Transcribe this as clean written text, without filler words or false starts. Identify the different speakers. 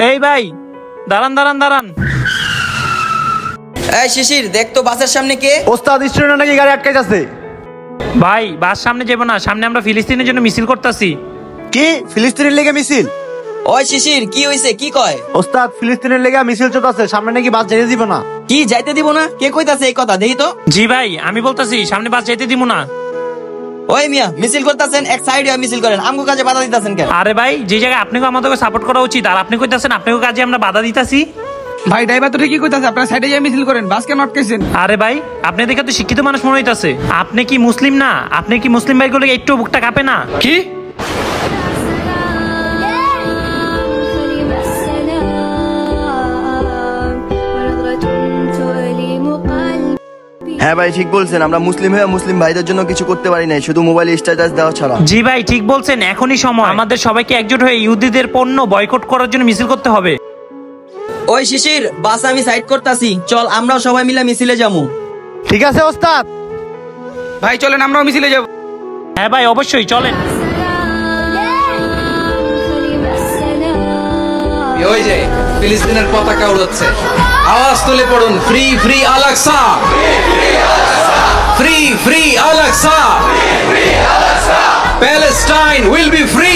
Speaker 1: এই ভাই দাঁড়ান দাঁড়ান দাঁড়ান।
Speaker 2: এই শিশির, দেখ তো বাসের সামনে কে?
Speaker 3: ওস্তাদ স্টুডেন্ট নাকি গাড়ি আটকাইছে।
Speaker 1: ভাই বাস সামনে যাবো না, সামনে আমরা ফিলিস্তিনের জন্য মিছিল করতেছি।
Speaker 3: কি ফিলিস্তিনের লেগে মিছিল?
Speaker 2: ওই শিশির, কি হইছে? কি কয়?
Speaker 3: ওস্তাদ ফিলিস্তিনের লেগে মিছিল চলতেছে, সামনে নাকি বাস যেতে দিব না।
Speaker 2: কি যাইতে দিব না? কে কইতাছে এই কথা? দেখি তো।
Speaker 1: জি ভাই আমি বলতেছি সামনে বাস যেতে দিব না।
Speaker 2: ওই মিয়া, মিছিল করতেছেন, এক সাইডে মিছিল করেন, আমগো কাজে বাধা দিতেছেন কেন?
Speaker 1: আরে ভাই যে জায়গায় আপনাকে আমাদেরকে সাপোর্ট করা উচিত, আর আপনি কইতাছেন আপনাকে কাজে আমরা বাধা দিতাছি।
Speaker 4: ভাই ড্রাইভার তো ঠিকই কইতাছে, আপনারা সাইডে যাই মিছিল করেন, বাস কেন আটকাইছেন?
Speaker 1: আরে ভাই আপনি দেখে তো শিক্ষিত মানুষ মনে হইতাছে, আপনি কি মুসলিম না? আপনি কি মুসলিম ভাইগুলো একটু বুকটা কাঁপে না?
Speaker 4: কি
Speaker 5: হ্যাঁ ভাই ঠিক বলছেন, আমরা মুসলিম হয়ে মুসলিম ভাইদের জন্য কিছু করতে পারি নাই, শুধু মোবাইলে স্ট্যাটাস দেওয়া ছাড়া।
Speaker 1: জি ভাই ঠিক বলছেন, এখনই সময় আমাদের সবাইকে একজোট হয়ে ইহুদিদের পণ্য বয়কট করার জন্য মিছিল করতে হবে।
Speaker 2: ওই শিশির, বাস আমি সাইড করতাছি, চল আমরাও সবাই মিলে মিছিলে যাবো।
Speaker 3: ঠিক আছে ওস্তাদ।
Speaker 4: ভাই চলেন আমরাও মিছিলে যাব।
Speaker 1: হ্যাঁ ভাই অবশ্যই চলেন।
Speaker 6: ওই যে ফিলিস্তিনের পতাকা উড়াচ্ছে, আওয়াজ তুলে পড়ুন, free free Al Aqsa, free free Al Aqsa, Palestine will be free.